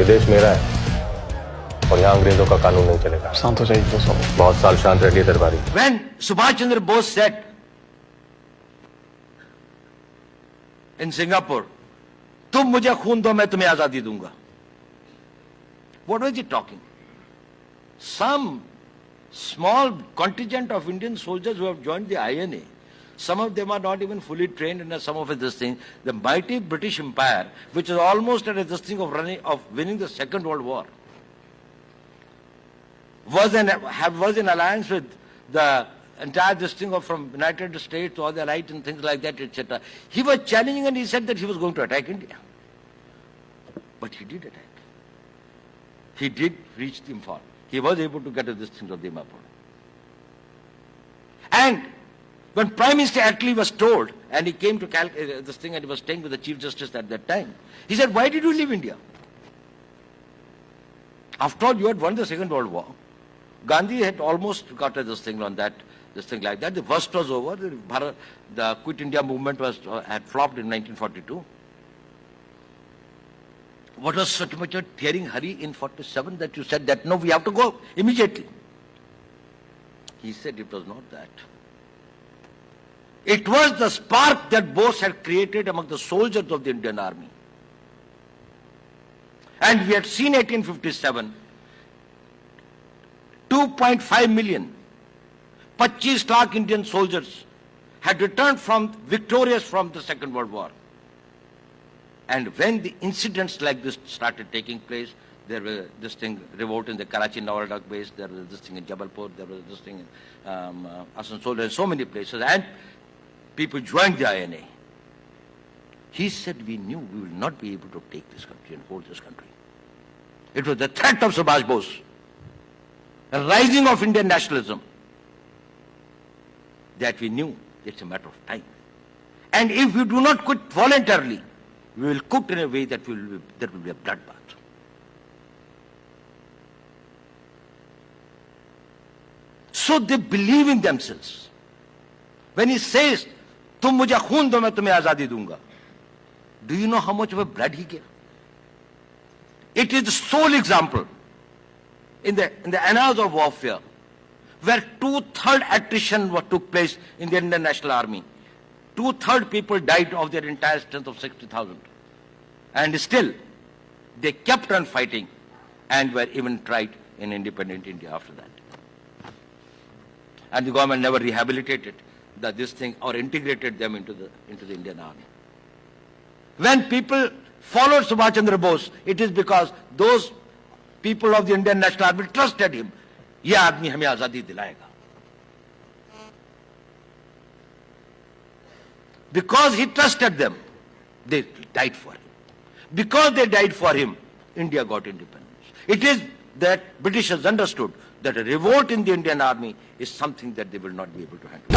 ये देश मेरा है और यहाँ अंग्रेजों का कानून नहीं चलेगा। शांत हो जाइए दोस्तों। बहुत साल शांत रहिए दरबारी। When Subhash Chandra Bose said in Singapore, तुम मुझे खून दो मैं तुम्हें आजादी दूंगा. What was he talking? Some small contingent of Indian soldiers who have joined the INA, some of them are not even fully trained in some of this thing. The mighty British Empire, which is almost at this thing of winning the Second World War, was in alliance with the entire this thing of from United States to all the right and things like that, etc. He was challenging and he said that he was going to attack India. But he did attack. He did reach the Imphal. He was able to get to this thing of the Dimapur. And when Prime Minister Attlee was told, and he came to this thing and he was staying with the Chief Justice at that time, he said, why did you leave India? After all, you had won the Second World War. Gandhi had almost got this thing on that, this thing like that. The worst was over. The Quit India movement had flopped in 1942. What was such much a tearing hurry in 47 that you said that, no, we have to go immediately? He said it was not that. It was the spark that Bose had created among the soldiers of the Indian Army. And we had seen 1857, 2.5 million, 25 lakh Indian soldiers had returned victorious from the Second World War. And when the incidents like this started taking place, there was this thing, revolt in the Karachi Nawaldak base, there was this thing in Jabalpur, there was this thing in Asansol, and so many places, and people joined the INA. He said, we knew we will not be able to take this country and hold this country. It was the threat of Subhash Bose, the rising of Indian nationalism, that we knew it's a matter of time. And if we do not quit voluntarily, we will quit in a way that will be a bloodbath. So they believe in themselves. When he says, "Tum mujhe khoon do, main tumhe azadi dunga," do you know how much of a blood he gave? It is the sole example in the annals of warfare where 2/3 attrition took place in the Indian National Army. 2/3 people died of their entire strength of 60,000. And still, they kept on fighting and were even tried in independent India after that. And the government never rehabilitated this thing or integrated them into the Indian Army. When people followed Subhash Chandra Bose, it is because those people of the Indian National Army trusted him. ये आदमी हमें आजादी दिलाएगा. Because he trusted them, they died for him. Because they died for him, India got independence. It is that Britishers understood that a revolt in the Indian Army is something that they will not be able to handle.